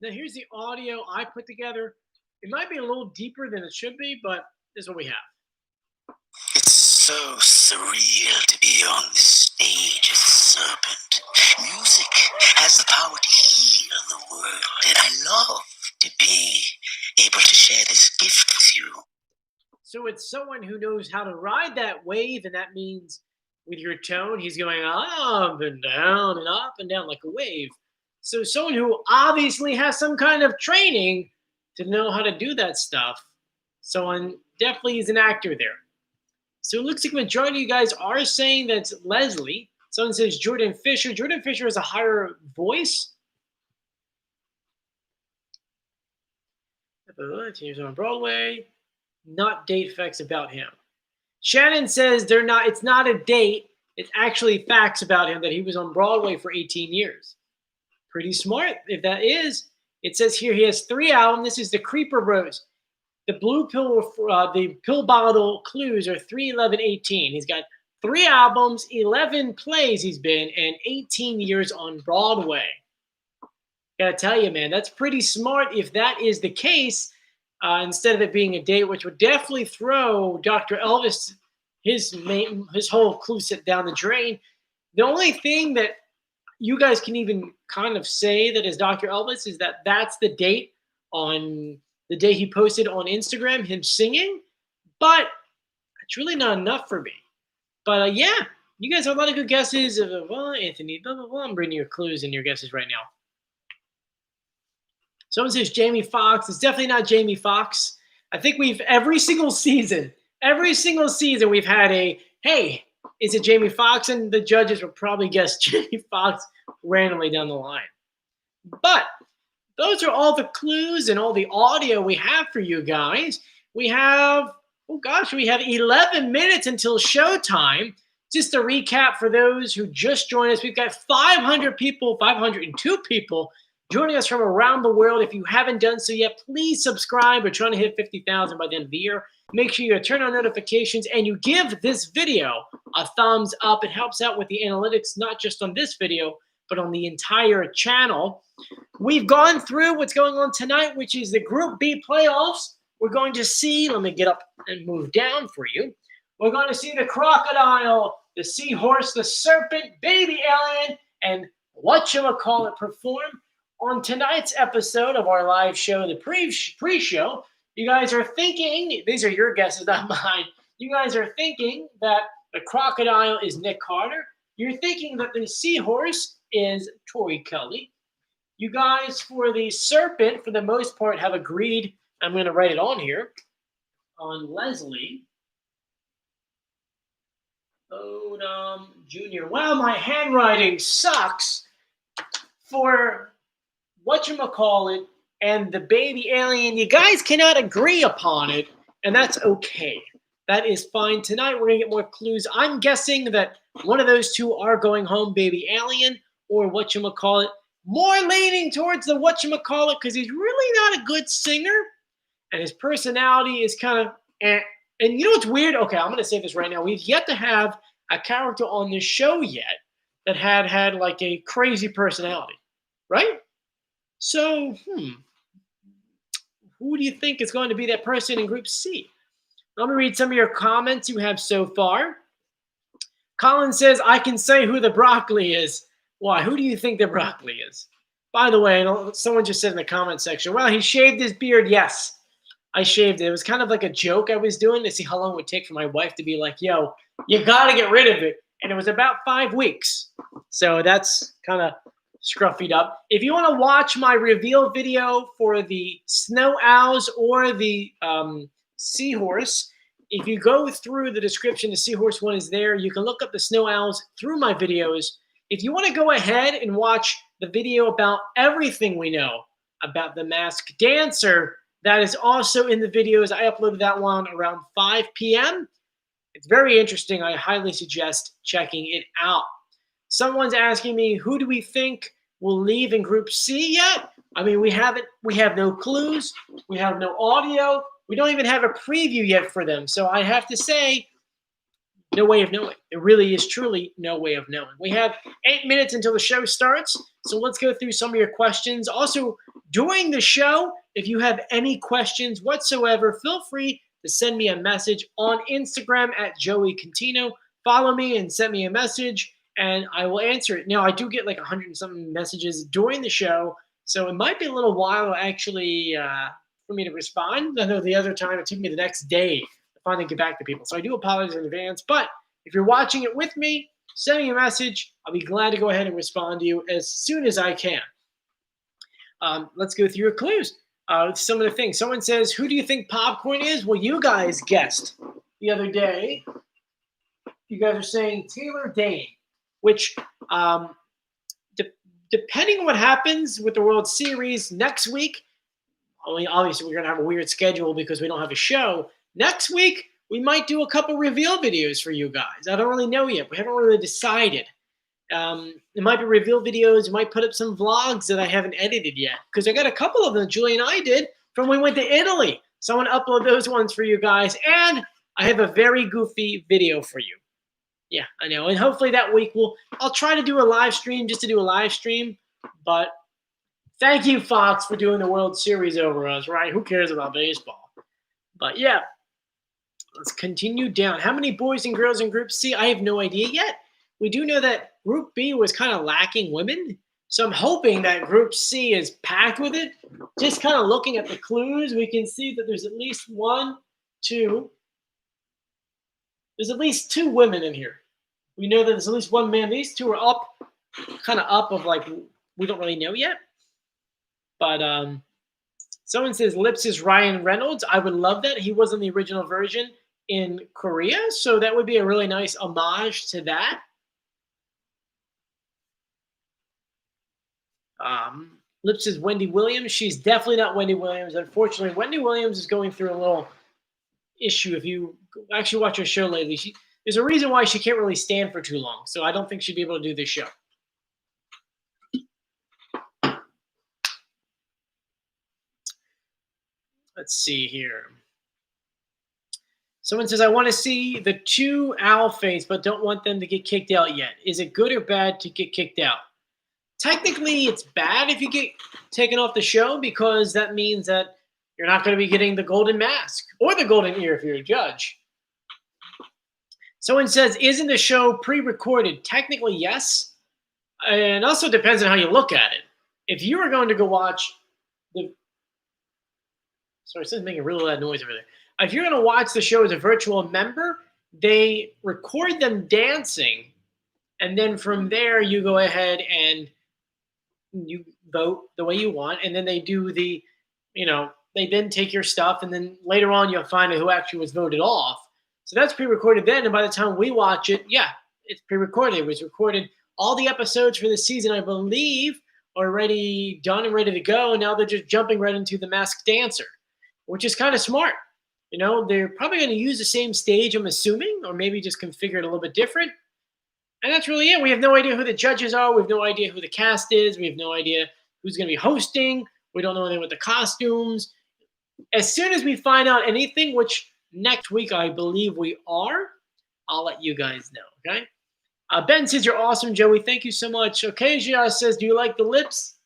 Now here's the audio I put together. It might be a little deeper than it should be, but this is what we have. It's so surreal to be on the stage as a serpent. Music has the power to heal the world, and I love to be able to share this gift with you. So it's someone who knows how to ride that wave, and that means with your tone, he's going up and down like a wave. So someone who obviously has some kind of training to know how to do that stuff. Someone definitely is an actor there. So it looks like the majority of you guys are saying that's Leslie. Someone says Jordan Fisher. Jordan Fisher has a higher voice. He's on Broadway. Not date facts about him. Shannon says they're not. It's not a date. It's actually facts about him that he was on Broadway for 18 years. Pretty smart. If that is, it says here he has 3 albums. This is the Creeper Bros. The blue pill, the pill bottle clues are 3, 11, 18. He's got 3 albums, 11 plays he's been, and 18 years on Broadway. Gotta tell you, man, that's pretty smart if that is the case. Instead of it being a date, which would definitely throw Dr. Elvis, his whole clue set down the drain. The only thing that you guys can even kind of say that is Dr. Elvis is that that's the date on the day he posted on Instagram, him singing. But it's really not enough for me. But yeah, you guys have a lot of good guesses of Anthony, blah, blah, blah. I'm bringing your clues and your guesses right now. Someone says Jamie Foxx. It's definitely not Jamie Foxx. I think every single season we've had a, hey, is it Jamie Foxx? And the judges will probably guess Jamie Foxx randomly down the line. But those are all the clues and all the audio we have for you guys. We have, we have 11 minutes until showtime. Just to recap for those who just joined us, we've got 502 people joining us from around the world. If you haven't done so yet, please subscribe. We're trying to hit 50,000 by the end of the year. Make sure you turn on notifications and you give this video a thumbs up. It helps out with the analytics, not just on this video, but on the entire channel. We've gone through what's going on tonight, which is the Group B playoffs. We're going to see, let me get up and move down for you. We're going to see the Crocodile, the Seahorse, the Serpent, Baby Alien, and Whatchamacallit perform. On tonight's episode of our live show, the pre-show, you guys are thinking, these are your guesses, not mine. You guys are thinking that the Crocodile is Nick Carter. You're thinking that the Seahorse is Tori Kelly. You guys, for the Serpent, for the most part, have agreed. I'm going to write it on here. On Leslie Odom Jr. Wow, my handwriting sucks. For Whatchamacallit and the Baby Alien, you guys cannot agree upon it, and that's okay. That is fine. Tonight we're going to get more clues. I'm guessing that one of those two are going home, Baby Alien or Whatchamacallit. More leaning towards the Whatchamacallit because he's really not a good singer, and his personality is kind of eh. And you know what's weird? Okay, I'm going to say this right now. We've yet to have a character on this show yet that had like a crazy personality, right? So, who do you think is going to be that person in Group C? Let me read some of your comments you have so far. Colin says, I can say who the broccoli is. Why? Who do you think the broccoli is? By the way, someone just said in the comment section, well, he shaved his beard. Yes, I shaved it. It was kind of like a joke I was doing to see how long it would take for my wife to be like, yo, you got to get rid of it. And it was about 5 weeks. So that's kind of scruffied up. If you want to watch my reveal video for the Snow Owls or the Seahorse, if you go through the description, the Seahorse one is there. You can look up the Snow Owls through my videos. If you want to go ahead and watch the video about everything we know about the Masked Dancer, that is also in the videos. I uploaded that one around 5 p.m. It's very interesting. I highly suggest checking it out. Someone's asking me, who do we think will leave in Group C yet? I mean, we have no clues. We have no audio. We don't even have a preview yet for them. So I have to say, no way of knowing. There really is truly no way of knowing. We have 8 minutes until the show starts. So let's go through some of your questions. Also, during the show, if you have any questions whatsoever, feel free to send me a message on Instagram at Joey Contino. Follow me and send me a message, and I will answer it. Now, I do get like 100 and something messages during the show, so it might be a little while actually for me to respond. I know the other time it took me the next day to finally get back to people, so I do apologize in advance. But if you're watching it with me, send me a message. I'll be glad to go ahead and respond to you as soon as I can. Let's go through your clues. Some of the things. Someone says, who do you think Popcorn is? Well, you guys guessed the other day. You guys are saying Taylor Dane, which depending on what happens with the World Series next week, obviously we're going to have a weird schedule because we don't have a show. Next week, we might do a couple reveal videos for you guys. I don't really know yet. We haven't really decided. It might be reveal videos. We might put up some vlogs that I haven't edited yet because I got a couple of them Julie and I did from when we went to Italy. So I want to upload those ones for you guys. And I have a very goofy video for you. Yeah, I know. And hopefully that week I'll try to do a live stream just to do a live stream. But thank you, Fox, for doing the World Series over us, right? Who cares about baseball? But yeah, let's continue down. How many boys and girls in Group C? I have no idea yet. We do know that Group B was kind of lacking women. So I'm hoping that Group C is packed with it. Just kind of looking at the clues, we can see that there's at least there's at least 2 women in here. We know that there's at least 1 man. These 2 are up, kind of up of like, we don't really know yet. But someone says Lips is Ryan Reynolds. I would love that. He was in the original version in Korea. So that would be a really nice homage to that. Lips is Wendy Williams. She's definitely not Wendy Williams. Unfortunately, Wendy Williams is going through a little issue. If you actually watch her show lately, there's a reason why she can't really stand for too long. So I don't think she'd be able to do this show. Let's see here. Someone says, I want to see the 2 owl face, but don't want them to get kicked out yet. Is it good or bad to get kicked out? Technically, it's bad if you get taken off the show because that means that you're not going to be getting the golden mask or the golden ear if you're a judge. Someone says, isn't the show pre-recorded? Technically, yes. And also depends on how you look at it. If you were going to go watch the... Sorry, it's making a really loud noise over there. If you're going to watch the show as a virtual member, they record them dancing. And then from there, you go ahead and you vote the way you want. And then they do the, they then take your stuff. And then later on, you'll find out who actually was voted off. So that's pre-recorded then. And by the time we watch it, yeah, it's pre-recorded. It was recorded. All the episodes for the season, I believe, are already done and ready to go. And now they're just jumping right into the Masked Dancer, which is kind of smart. They're probably going to use the same stage, I'm assuming, or maybe just configure it a little bit different. And that's really it. We have no idea who the judges are. We have no idea who the cast is. We have no idea who's going to be hosting. We don't know anything with the costumes. As soon as we find out anything, which next week I believe we are, I'll let you guys know, okay? Ben says, you're awesome, Joey. Thank you so much. Okasia says, do you like the lips?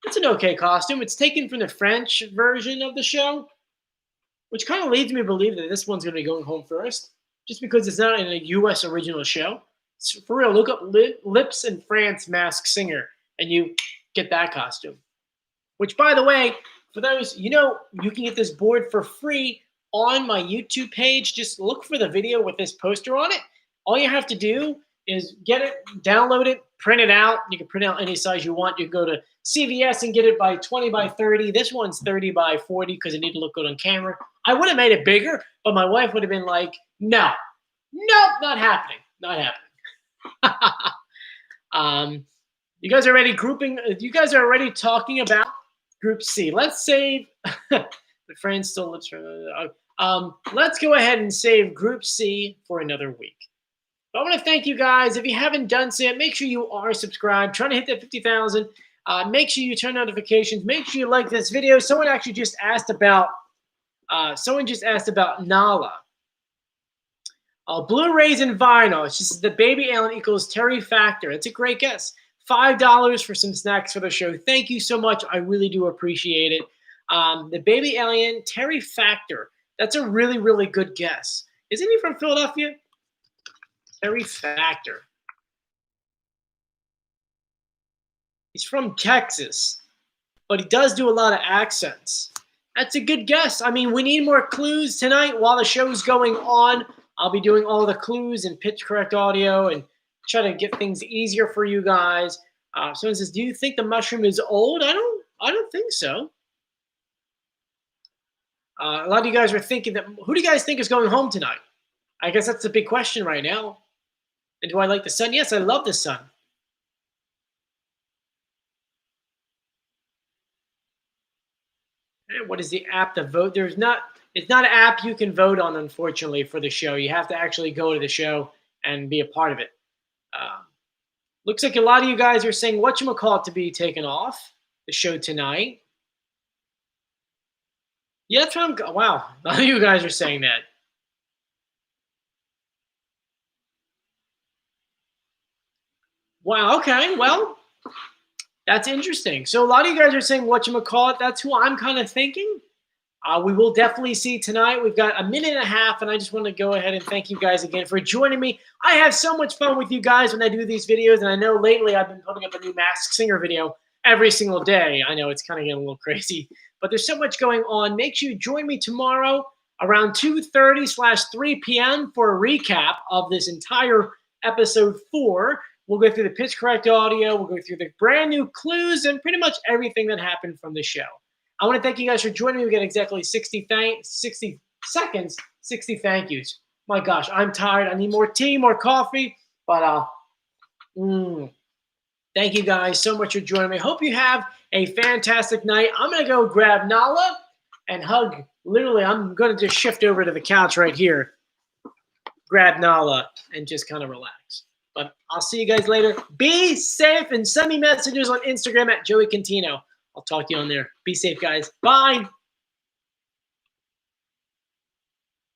It's an okay costume. It's taken from the French version of the show, which kind of leads me to believe that this one's going to be going home first, just because it's not in a U.S. original show. So for real, look up Lips in France Masked Singer, and you get that costume. Which, by the way, for those, you can get this board for free on my YouTube page. Just look for the video with this poster on it. All you have to do is get it, download it, print it out. You can print out any size you want. You can go to CVS and get it by 20 by 30. This one's 30 by 40 because it need to look good on camera. I would have made it bigger, but my wife would have been like, no, not happening. Not happening. You guys are already grouping. You guys are already talking about Group C. Let's save the friends still lips. Let's go ahead and save Group C for another week. But I want to thank you guys. If you haven't done so yet, make sure you are subscribed. Trying to hit that 50,000. Make sure you turn notifications. Make sure you like this video. Someone actually just asked about Someone just asked about Nala. Blu-rays and vinyl. She says the baby alien equals Terry Factor. That's a great guess. $5 for some snacks for the show. Thank you so much. I really do appreciate it. The baby alien, Terry Factor. That's a really, really good guess. Isn't he from Philadelphia? Terry Factor. He's from Texas, but he does do a lot of accents. That's a good guess. I mean, we need more clues tonight while the show's going on. I'll be doing all the clues and pitch correct audio and try to get things easier for you guys. Someone says, "Do you think the mushroom is old?" I don't think so. A lot of you guys are thinking that. Who do you guys think is going home tonight? I guess that's the big question right now. And do I like the sun? Yes, I love the sun. And what is the app to vote? It's not an app you can vote on, unfortunately, for the show. You have to actually go to the show and be a part of it. Looks like a lot of you guys are saying Whatchamacallit to be taken off the show tonight. Yeah, that's what I'm. Wow, a lot of you guys are saying that. Wow. Okay. Well, that's interesting. So a lot of you guys are saying Whatchamacallit. That's who I'm kind of thinking. We will definitely see tonight. We've got a minute and a half, and I just want to go ahead and thank you guys again for joining me. I have so much fun with you guys when I do these videos, and I know lately I've been putting up a new Masked Singer video every single day. I know it's kind of getting a little crazy, but there's so much going on. Make sure you join me tomorrow around 2:30/3 p.m. for a recap of this entire episode 4. We'll go through the pitch correct audio. We'll go through the brand new clues and pretty much everything that happened from the show. I want to thank you guys for joining me. We got exactly 60 seconds, 60 thank yous. My gosh, I'm tired. I need more tea, more coffee. But thank you guys so much for joining me. Hope you have a fantastic night. I'm going to go grab Nala and hug. Literally, I'm going to just shift over to the couch right here, grab Nala, and just kind of relax. But I'll see you guys later. Be safe and send me messages on Instagram at Joey Cantino. I'll talk to you on there. Be safe, guys. Bye.